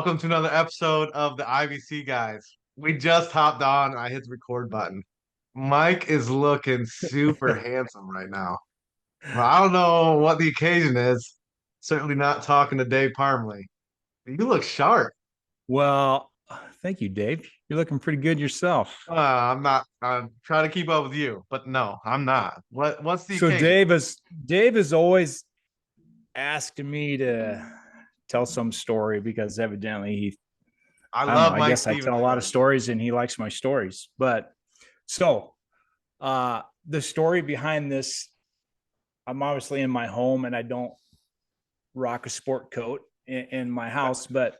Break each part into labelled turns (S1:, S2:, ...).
S1: Welcome to another episode of the IBC guys. We just hopped on. I hit the record button. Mike is looking super handsome right now. Well, I don't know what the occasion is. Certainly not talking to Dave Parmley. You look sharp.
S2: Well, thank you, Dave. You're looking pretty good yourself.
S1: I'm not. I'm trying to keep up with you, but no, I'm not. What's the
S2: So
S1: occasion?
S2: Dave has always asked me to tell some story because evidently
S1: I
S2: I don't know,
S1: love
S2: I
S1: Mike
S2: guess I
S1: Stevens
S2: tell a lot of
S1: stories.
S2: stories and he likes my stories. But so the story behind this, I'm obviously in my home and I don't rock a sport coat in my house, but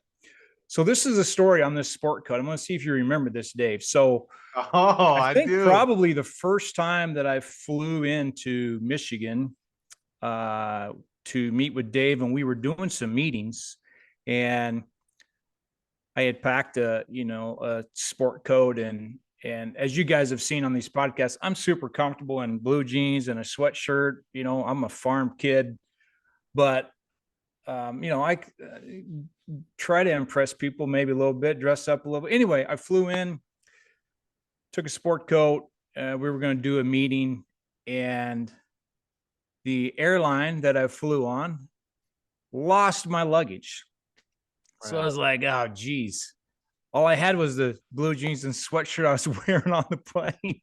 S2: so this is a story on this sport coat. I'm going to see if you remember this, Dave. So
S1: Oh,
S2: I
S1: I
S2: think
S1: do.
S2: probably the first time that I flew into Michigan uh, to meet with Dave, and we were doing some meetings, and I had packed a sport coat, and as you guys have seen on these podcasts, I'm super comfortable in blue jeans and a sweatshirt. I'm a farm kid, but I try to impress people maybe a little bit, dress up a little bit. Anyway, I flew in, took a sport coat. We were going to do a meeting, and the airline that I flew on lost my luggage. So I
S1: Yeah.
S2: was like, oh, geez. All I had was the blue jeans and sweatshirt I was wearing on the plane.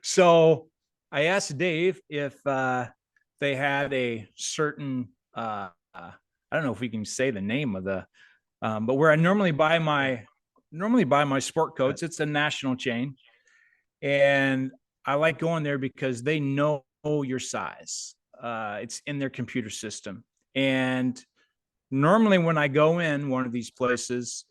S2: So I asked Dave if they had a certain, I don't know if we can say the name of but where I normally buy my sport coats, it's a national chain. And I like going there because they know your size. It's in their computer system. And normally, when I go in one of these places,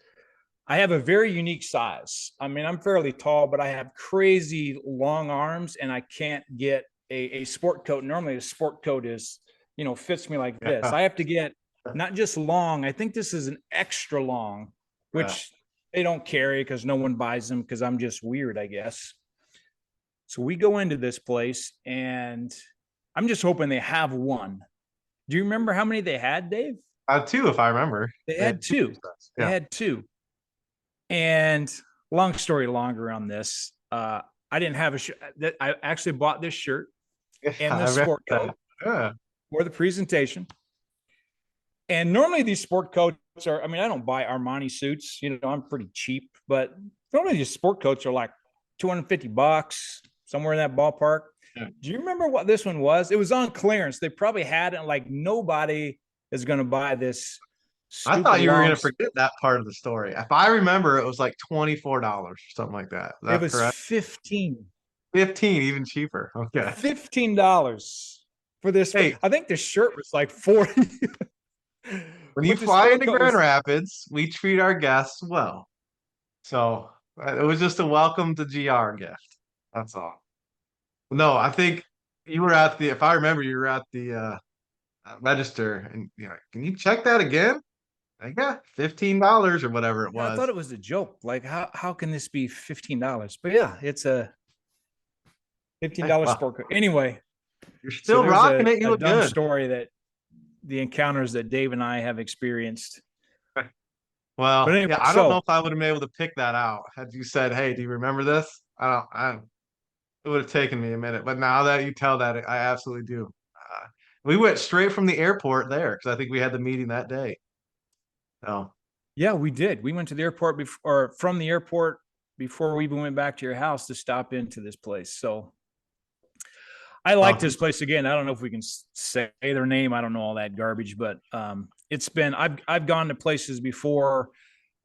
S2: I have a very unique size. I mean, I'm fairly tall, but I have crazy long arms, and I can't get a sport coat. Normally, a sport coat fits me like this.
S1: Yeah.
S2: I have to get not just long. I think this is an extra long,
S1: Yeah.
S2: which they don't carry because no one buys them because I'm just weird, I guess. So we go into this place and I'm just hoping they have one. Do you remember how many they had, Dave?
S1: Two, if I remember.
S2: They
S1: They had
S2: had
S1: two
S2: two.
S1: sets.
S2: They
S1: Yeah.
S2: had two. And long story longer on this, I didn't have a shirt. I actually bought this shirt
S1: Yeah,
S2: and
S1: I
S2: this
S1: read
S2: sport
S1: that.
S2: coat
S1: Yeah.
S2: for the presentation. And normally these sport coats are, I mean, I don't buy Armani suits, I'm pretty cheap, but normally these sport coats are like $250, somewhere in that ballpark.
S1: Yeah.
S2: Do you remember what this one was? It was on clearance. They probably had it like nobody is going to buy this
S1: I
S2: stupid
S1: thought you were
S2: long.
S1: gonna forget that part of the story. If I remember, it was like $24 or something like that. Is
S2: It
S1: that
S2: was
S1: correct?
S2: 15
S1: 15, even cheaper. Okay.
S2: $15 for this.
S1: Hey,
S2: I think the shirt was like 40,
S1: when you
S2: but the
S1: fly
S2: sport
S1: into
S2: coat
S1: Grand
S2: was,
S1: Rapids, we treat our guests well. So it was just a welcome to GR gift. That's all. No, I think you were at the, if I remember, you were at the register and can you check that again? I got $15 or whatever it
S2: I thought
S1: was.
S2: it was a joke. Like, how can this be $15? But yeah, it's a
S1: Hey,
S2: $15
S1: well,
S2: sport coat. Anyway,
S1: you're
S2: so
S1: still
S2: there's
S1: rocking
S2: a,
S1: it. You
S2: a
S1: look
S2: dumb
S1: good.
S2: story that the encounters that Dave and I have experienced. But
S1: Well,
S2: anyway,
S1: yeah, I don't know
S2: so
S1: if I would have been able to pick that out had you said, "Hey, do you remember this?" It would have taken me a minute, but now that you tell that, I absolutely do. We went straight from the airport there because I think we had the meeting that day. Oh,
S2: yeah, we did. We went to the airport before, or from the airport before we even went back to your house to stop into this place. So I like
S1: well,
S2: this place again. I don't know if we can say their name. I don't know all that garbage, but it's been. I've gone to places before.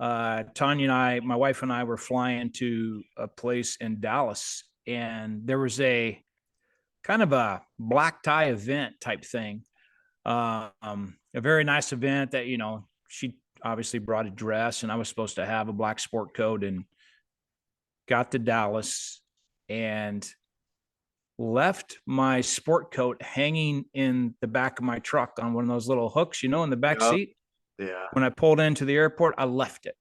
S2: Tanya and I, my wife and I, were flying to a place in Dallas, and there was a kind of a black tie event type thing. A very nice event that she obviously brought a dress, and I was supposed to have a black sport coat, and got to Dallas and left my sport coat hanging in the back of my truck on one of those little hooks, in the back
S1: yeah,
S2: seat.
S1: yeah,
S2: When I pulled into the airport, I left it,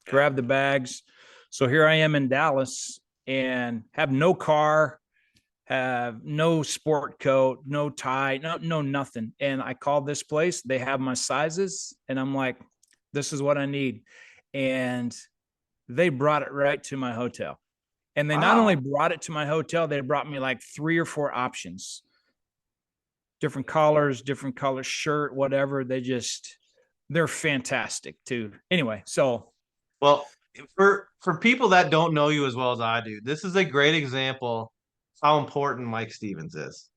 S1: yeah.
S2: grabbed the bags. So here I am in Dallas and have no car, have no sport coat, no tie, no nothing. And I called this place. They have my sizes, and I'm like, This is what I need. And they brought it right to my hotel. And they not only
S1: Wow.
S2: brought it to my hotel, they brought me like 3 or 4 options, different colors, shirt, whatever. They're fantastic too. Anyway, so
S1: Well, for people that don't know you as well as I do, this is a great example of how important Mike Stevens is.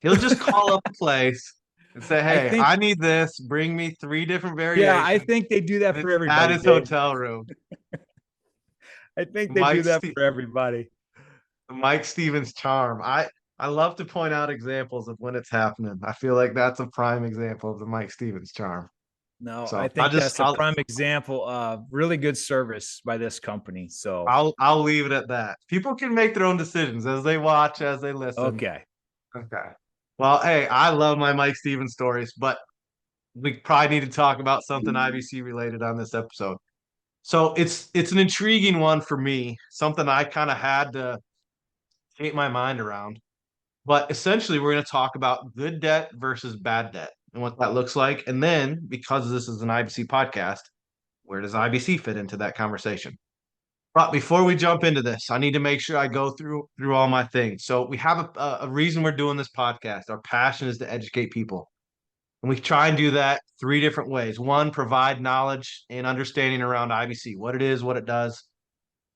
S1: He'll just call up a place and say,
S2: I
S1: "Hey,
S2: think,
S1: I need this. Bring me three different
S2: yeah, I
S1: variations."
S2: think they do that
S1: And
S2: for
S1: it's at
S2: everybody,
S1: his
S2: Dave.
S1: hotel room.
S2: I think they do
S1: Mike
S2: that
S1: Ste
S2: for everybody.
S1: Mike Stevens charm. I love to point out examples of when it's happening. I feel like that's a prime example of the Mike Stevens charm.
S2: No, I
S1: So
S2: think that's a prime example of really good service by this company. So,
S1: I'll leave it at that. People can make their own decisions as they watch, as they listen.
S2: okay.
S1: Okay. Well, hey, I love my Mike Stevens stories, but we probably need to talk about something IBC related on this episode. So it's an intriguing one for me, something I kind of had to get my mind around. But essentially, we're going to talk about good debt versus bad debt and what that looks like. And then, because this is an IBC podcast, where does IBC fit into that conversation? But before we jump into this, I need to make sure I go through all my things. So we have a reason we're doing this podcast. Our passion is to educate people. And we try and do that three different ways. One, provide knowledge and understanding around IBC, what it is, what it does.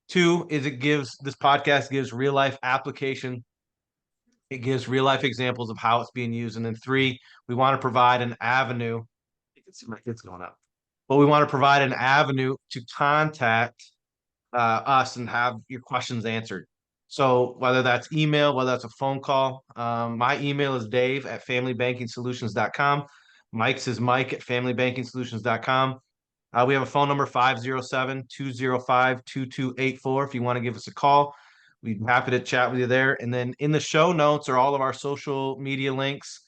S1: Two is this podcast gives real life application. It gives real life examples of how it's being used. And then three, we want to provide an avenue. You can see my kids going up. But we want to provide an avenue to contact us and have your questions answered. So whether that's email, whether that's a phone call, my email is dave@familybankingsolutions.com. Mike's is mike@familybankingsolutions.com. We have a phone number 507-205-2284 if you want to give us a call. We'd be happy to chat with you there. And then in the show notes are all of our social media links.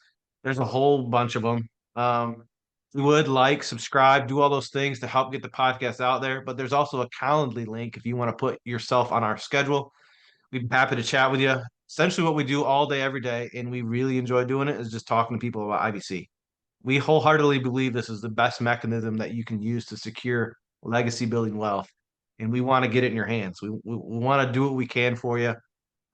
S1: There's a whole bunch of them. We would like, subscribe, do all those things to help get the podcast out there. But there's also a Calendly link if you want to put yourself on our schedule. We'd be happy to chat with you. Essentially, what we do all day, every day, and we really enjoy doing it, is just talking to people about IBC. We wholeheartedly believe this is the best mechanism that you can use to secure legacy building wealth. And we want to get it in your hands. We want to do what we can for you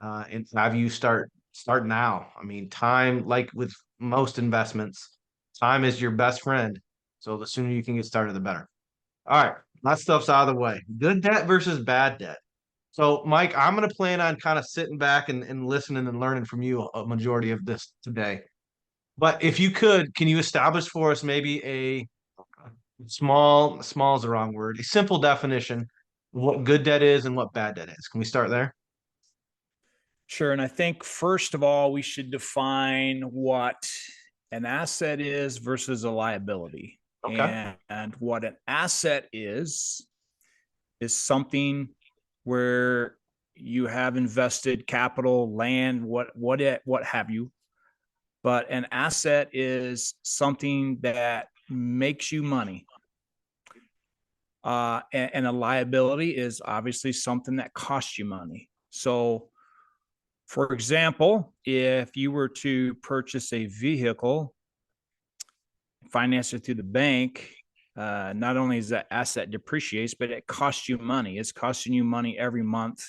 S1: and have you start now. I mean, time, like with most investments, time is your best friend. So the sooner you can get started, the better. All right, that stuff's out of the way. Good debt versus bad debt. So, Mike, I'm going to plan on kind of sitting back and listening and learning from you a majority of this today. But if you could, can you establish for us maybe a small is the wrong word, a simple definition of what good debt is and what bad debt is? Can we start there?
S2: Sure. And I think, first of all, we should define what an asset is versus a liability.
S1: Okay.
S2: And what an asset is something where you have invested capital, land, what have you. But an asset is something that makes you money. And a liability is obviously something that costs you money. So, for example, if you were to purchase a vehicle, finance it through the bank, not only is that asset depreciates, but it costs you money. It's costing you money every month,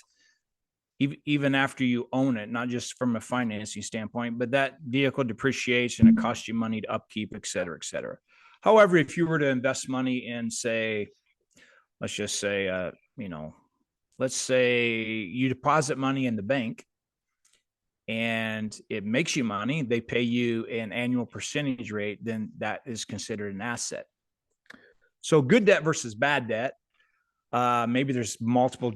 S2: even after you own it, not just from a financing standpoint, but that vehicle depreciates and it costs you money to upkeep, et cetera, et cetera. However, if you were to invest money in, say, let's just say, let's say you deposit money in the bank and it makes you money, they pay you an annual percentage rate, then that is considered an asset. So good debt versus bad debt. Maybe there's multiple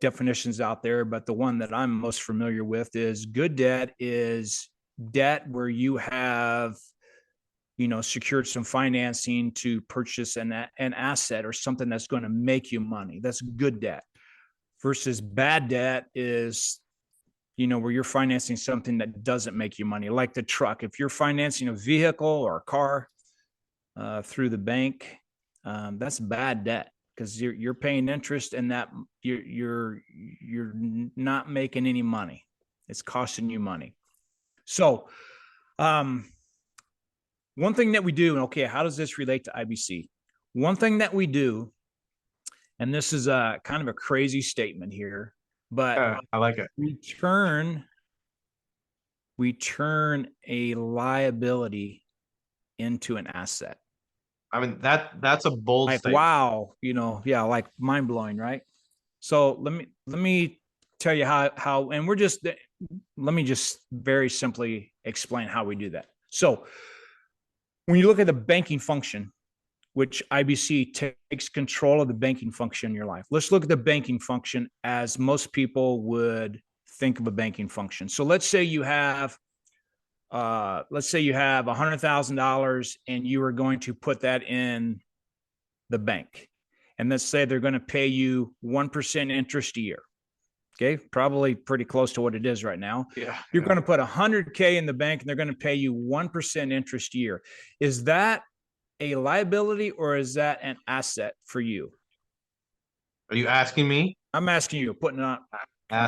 S2: definitions out there, but the one that I'm most familiar with is good debt is debt where you have, secured some financing to purchase an asset or something that's going to make you money. That's good debt. Versus bad debt is, where you're financing something that doesn't make you money, like the truck. If you're financing a vehicle or a car through the bank, that's bad debt because you're paying interest and that you're not making any money. It's costing you money. So, one thing that we do, and okay, how does this relate to IBC? one thing that we do, and this is a kind of a crazy statement here, but
S1: I like it.
S2: we turn we turn a liability into an asset.
S1: I mean, that's a bold
S2: Like,
S1: statement.
S2: wow, yeah, like mind blowing, right? So let me tell you how, and let me just very simply explain how we do that. So when you look at the banking function, which IBC takes control of the banking function in your life. Let's look at the banking function as most people would think of a banking function. So let's say you have $100,000 and you are going to put that in the bank. And let's say they're going to pay you 1% interest a year. Okay, probably pretty close to what it is right now.
S1: Yeah,
S2: You're
S1: yeah.
S2: going to put 100K in the bank and they're going to pay you 1% interest a year. Is that a liability or is that an asset for you?
S1: Are you asking me?
S2: I'm asking you, kind of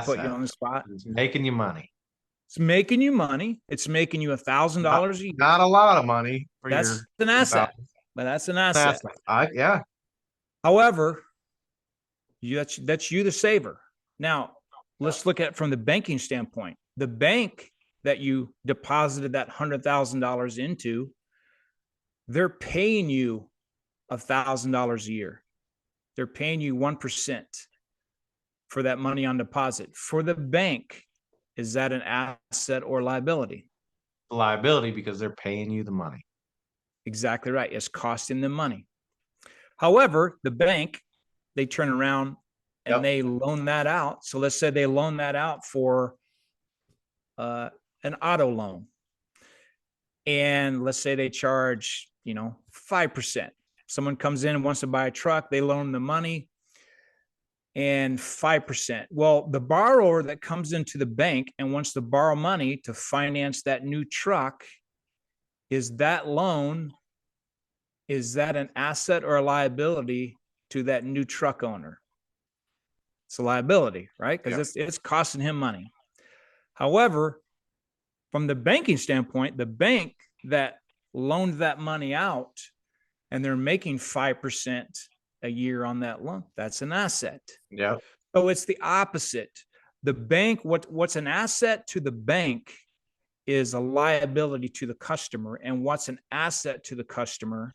S2: put you
S1: Asset.
S2: on the spot.
S1: It's making you money.
S2: It's making you money. It's making you a thousand
S1: Not
S2: dollars a year.
S1: not a lot of money for
S2: That's
S1: your
S2: an
S1: about
S2: asset, but that's an asset.
S1: asset. Yeah.
S2: However, that's you, the saver. Now, let's look at it from the banking standpoint. The bank that you deposited that $100,000 into, they're paying you $1,000 a year. They're paying you 1% for that money on deposit. For the bank, is that an asset or liability?
S1: Liability because they're paying you the money.
S2: Exactly right. It's costing them money. However, the bank, they turn around and
S1: Yep.
S2: they loan that out. So let's say they loan that out for uh, an auto loan. And let's say they charge, 5%. Someone comes in and wants to buy a truck, they loan the money and 5%. Well, the borrower that comes into the bank and wants to borrow money to finance that new truck, is that loan, is that an asset or a liability to that new truck owner? It's a liability, right? Because
S1: Yep.
S2: it's costing him money. However, from the banking standpoint, the bank that loaned that money out and they're making 5% a year on that loan, that's an asset.
S1: Yep.
S2: So it's the opposite. The bank, what's an asset to the bank is a liability to the customer. And what's an asset to the customer,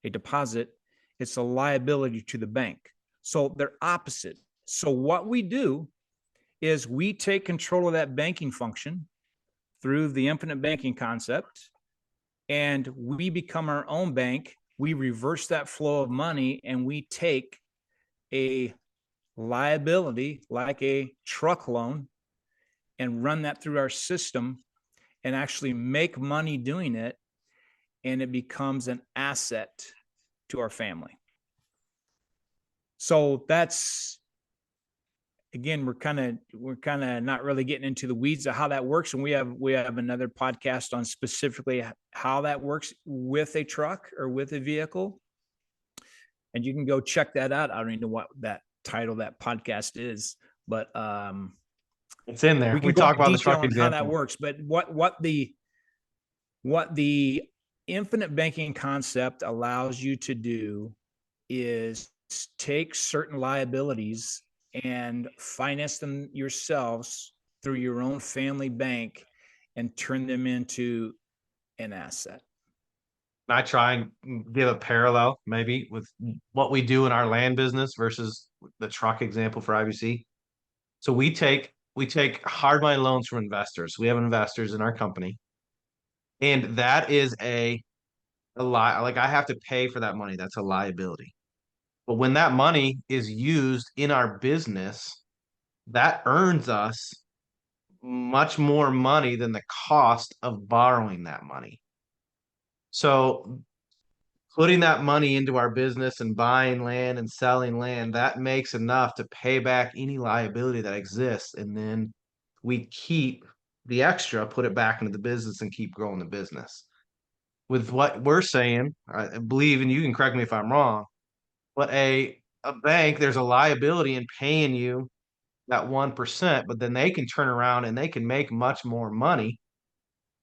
S2: a deposit, it's a liability to the bank. So they're opposite. So what we do is we take control of that banking function through the infinite banking concept, and we become our own bank. We reverse that flow of money and we take a liability like a truck loan and run that through our system and actually make money doing it. And it becomes an asset to our family. So that's, again, we're kind of not really getting into the weeds of how that works, and we have another podcast on specifically how that works with a truck or with a vehicle, and you can go check that out. I don't even know what that title that podcast is, but
S1: It's in there.
S2: we can
S1: We
S2: go
S1: talk
S2: into
S1: about the
S2: detail
S1: truck
S2: on how that
S1: example.
S2: works. But what the infinite banking concept allows you to do is take certain liabilities and finance them yourselves through your own family bank and turn them into an asset.
S1: I try and give a parallel maybe with what we do in our land business versus the truck example for IBC. So we take hard money loans from investors. We have investors in our company, and that is a lie. Like I have to pay for that money. That's a liability. But when that money is used in our business, that earns us much more money than the cost of borrowing that money. So putting that money into our business and buying land and selling land, that makes enough to pay back any liability that exists. And then we keep the extra, put it back into the business and keep growing the business. With what we're saying, I believe, and you can correct me if I'm wrong, but a bank, there's a liability in paying you that 1%, but then they can turn around and they can make much more money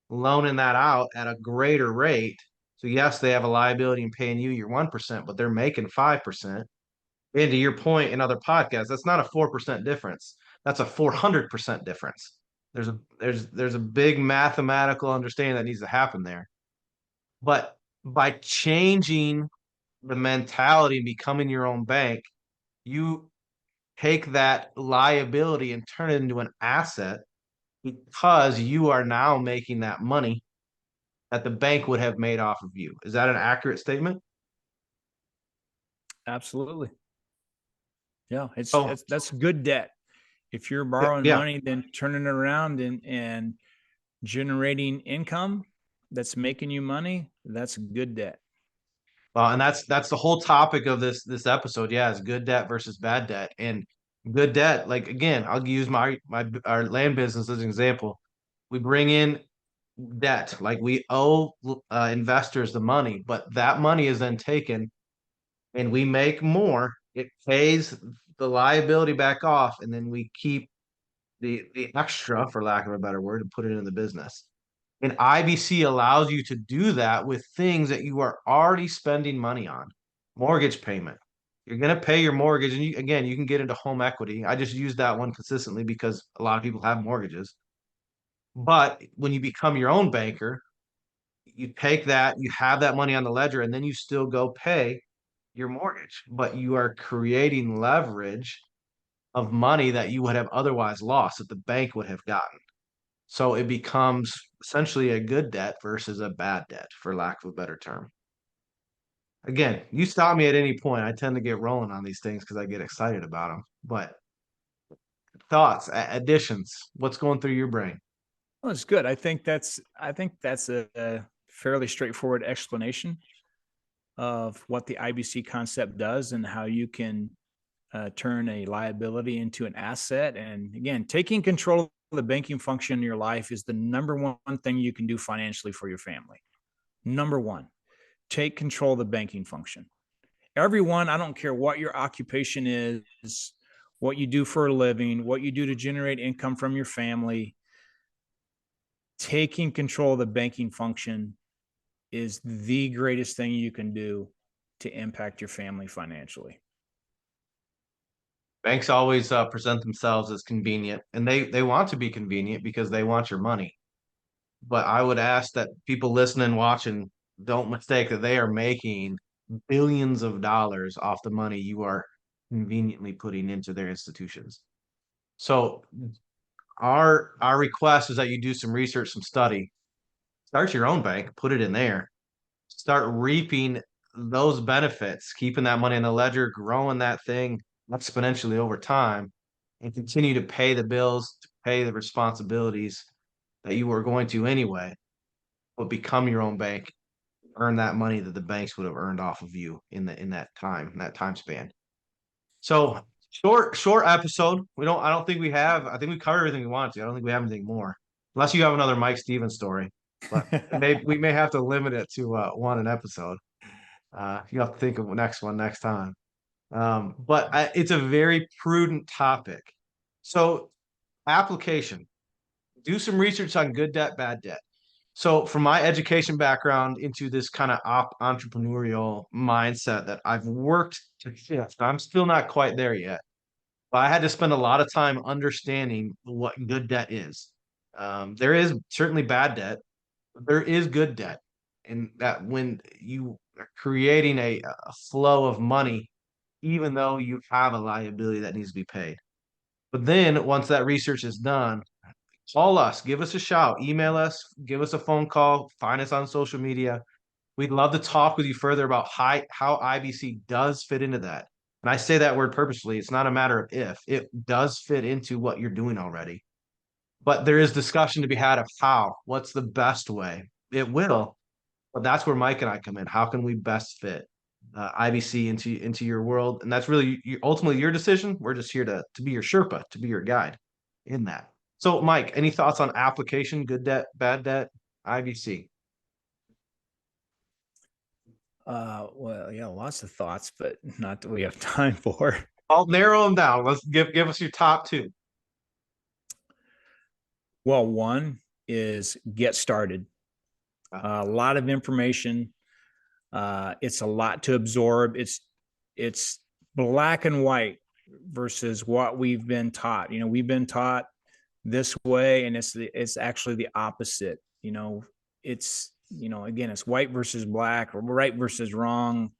S1: loaning that out at a greater rate. So yes, they have a liability in paying you your 1%, but they're making 5%. And to your point in other podcasts, that's not a 4% difference. That's a 400% difference. There's a big mathematical understanding that needs to happen there. But by changing the mentality and becoming your own bank, you take that liability and turn it into an asset because you are now making that money that the bank would have made off of you. Is that an accurate statement?
S2: Absolutely. Yeah,
S1: Oh,
S2: that's good debt. If you're borrowing
S1: yeah.
S2: money, then turning it around and generating income that's making you money, that's good debt.
S1: And that's the whole topic of this episode. Yeah, is good debt versus bad debt. And good debt, like again, I'll use my our land business as an example. We bring in debt, like we owe investors the money, but that money is then taken and we make more. It pays the liability back off, and then we keep the extra, for lack of a better word, and put it in the business. And IBC allows you to do that with things that you are already spending money on. Mortgage payment. You're going to pay your mortgage. And again, you can get into home equity. I just use that one consistently because a lot of people have mortgages. But when you become your own banker, you take that, you have that money on the ledger, and then you still go pay your mortgage. But you are creating leverage of money that you would have otherwise lost that the bank would have gotten. So it becomes essentially a good debt versus a bad debt, for lack of a better term. Again, you stop me at any point. I tend to get rolling on these things because I get excited about them. But thoughts, additions, what's going through your brain?
S2: Well, it's good. I think that's a fairly straightforward explanation of what the IBC concept does and how you can turn a liability into an asset. And again, taking control of the banking function in your life is the number one thing you can do financially for your family. Number one, take control of the banking function. Everyone, I don't care what your occupation is, what you do for a living, what you do to generate income from your family, taking control of the banking function is the greatest thing you can do to impact your family financially.
S1: Banks always present themselves as convenient, and they want to be convenient because they want your money. But I would ask that people listening, watching, don't mistake that they are making billions of dollars off the money you are conveniently putting into their institutions. So our request is that you do some research, some study, start your own bank, put it in there, start reaping those benefits, keeping that money in the ledger, growing that thing exponentially over time, and continue to pay the bills, to pay the responsibilities that you were going to anyway, but become your own bank, earn that money that the banks would have earned off of you in that time span. So short episode. I don't think we have. I think we covered everything we wanted to. I don't think we have anything more, unless you have another Mike Stevens story. But we may have to limit it to one an episode. You have to think of the next one next time. It's a very prudent topic. So application. Do some research on good debt, bad debt. So, from my education background into this kind of entrepreneurial mindset that I've worked to shift, I'm still not quite there yet. But I had to spend a lot of time understanding what good debt is. There is certainly bad debt, but there is good debt. And that when you are creating a flow of money, even though you have a liability that needs to be paid. But then once that research is done, call us, give us a shout, email us, give us a phone call, find us on social media. We'd love to talk with you further about how IBC does fit into that. And I say that word purposefully. It's not a matter of if, it does fit into what you're doing already. But there is discussion to be had of how, what's the best way. It will, but that's where Mike and I come in. How can we best fit IBC into your world? And that's really ultimately your decision. We're just here to be your Sherpa, to be your guide in that. So, Mike, any thoughts on application, good debt, bad debt, IBC?
S2: Well, yeah, lots of thoughts, but not that we have time for.
S1: I'll narrow them down. Let's give us your top two.
S2: Well, one is get started.
S1: Uh,
S2: A lot of information, It's a lot to absorb. It's black and white versus what we've been taught. We've been taught this way, and it's actually the opposite. It's again, it's white versus black, or right versus wrong.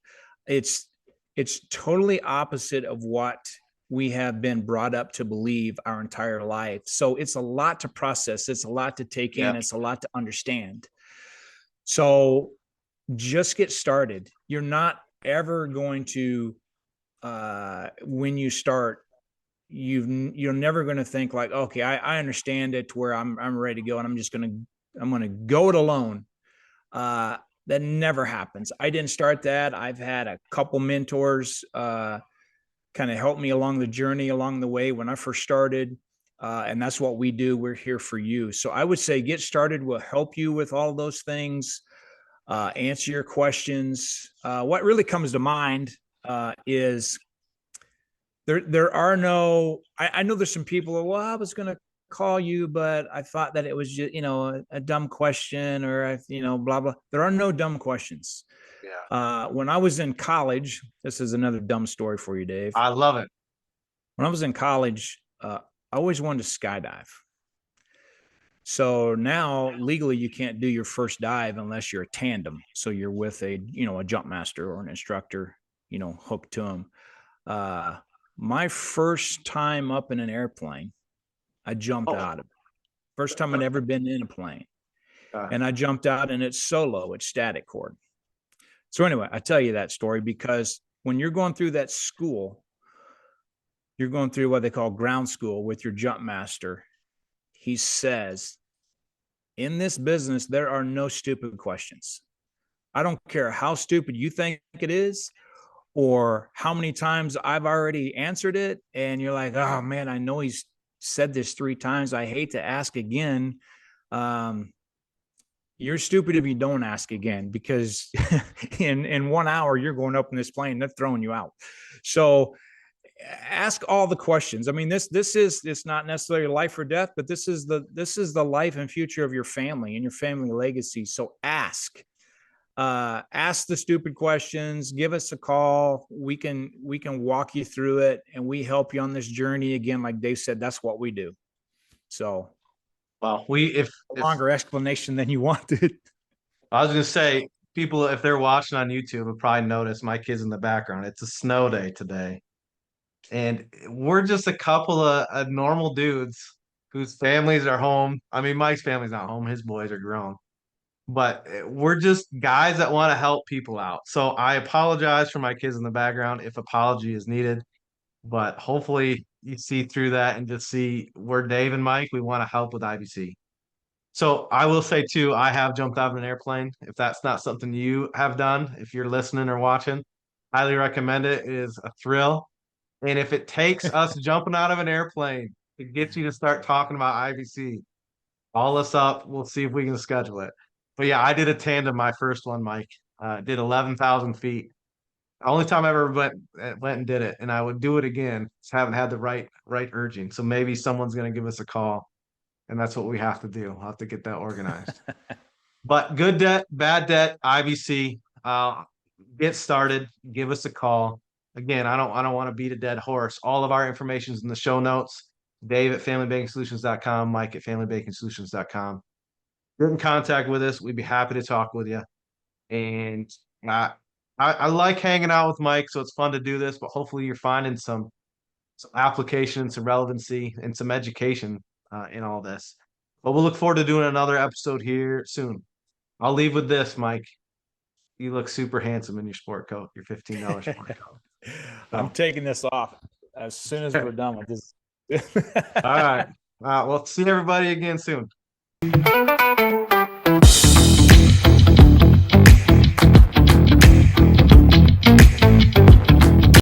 S2: It's it's totally opposite of what we have been brought up to believe our entire life. So it's a lot to process. It's a lot to take in.
S1: Yeah.
S2: It's a lot to understand. So just get started. You're not ever going to, when you start, you're never going to think like, okay, I understand it to where I'm ready to go, and I'm going to go it alone. That never happens. I didn't start that. I've had a couple mentors kind of help me along the journey, along the way when I first started. And that's what we do. We're here for you. So I would say get started. We'll help you with all those things, answer your questions. What really comes to mind is there are no, I know there's some people, well, I was going to call you, but I thought that it was just, a dumb question, or, blah, blah. There are no dumb questions.
S1: Yeah.
S2: When I was in college, this is another dumb story for you, Dave.
S1: I love it.
S2: When I was in college, I always wanted to skydive. So now legally you can't do your first dive unless you're a tandem. So you're with a jump master or an instructor, hooked to them. My first time up in an airplane, I jumped
S1: Oh,
S2: out of it. First time I'd ever been in a plane.
S1: uh,
S2: And I jumped out, and it's solo, it's static cord. So anyway, I tell you that story because when you're going through that school, you're going through what they call ground school with your jump master. He says, in this business, there are no stupid questions. I don't care how stupid you think it is, or how many times I've already answered it, and you're like, oh man, I know he's said this 3 times. I hate to ask again. You're stupid if you don't ask again, because in 1 hour you're going up in this plane, they're throwing you out. So ask all the questions. I mean, this is, it's not necessarily life or death, but this is the life and future of your family and your family legacy. So ask the stupid questions, give us a call. We can walk you through it, and we help you on this journey. Again, like Dave said, that's what we do. So
S1: well, if
S2: longer explanation than you wanted.
S1: I was gonna say, people, if they're watching on YouTube, will probably notice my kids in the background. It's a snow day today, and we're just a couple of normal dudes whose families are home. I mean, Mike's family's not home; his boys are grown. But we're just guys that want to help people out. So I apologize for my kids in the background if apology is needed. But hopefully you see through that and just see we're Dave and Mike. We want to help with IBC. So I will say too, I have jumped out of an airplane. If that's not something you have done, if you're listening or watching, highly recommend it. It is a thrill. And if it takes us jumping out of an airplane to get you to start talking about IBC, call us up. We'll see if we can schedule it. But yeah, I did a tandem my first one, Mike. Did 11,000 feet. Only time I ever went and did it, and I would do it again. Just haven't had the right urging. So maybe someone's gonna give us a call, and that's what we have to do. I'll have to get that organized. But good debt, bad debt, IBC. Get started. Give us a call. Again, I don't want to beat a dead horse. All of our information is in the show notes. Dave at familybankingsolutions.com, Mike at familybankingsolutions.com. Get in contact with us. We'd be happy to talk with you. And uh, I like hanging out with Mike, so it's fun to do this. But hopefully, you're finding some application, some relevancy, and some education in all this. But we'll look forward to doing another episode here soon. I'll leave with this, Mike. You look super handsome in your sport coat, your $15 sport coat.
S2: I'm
S1: So,
S2: taking this off as soon as we're done with this.
S1: all right. Well, see everybody again soon.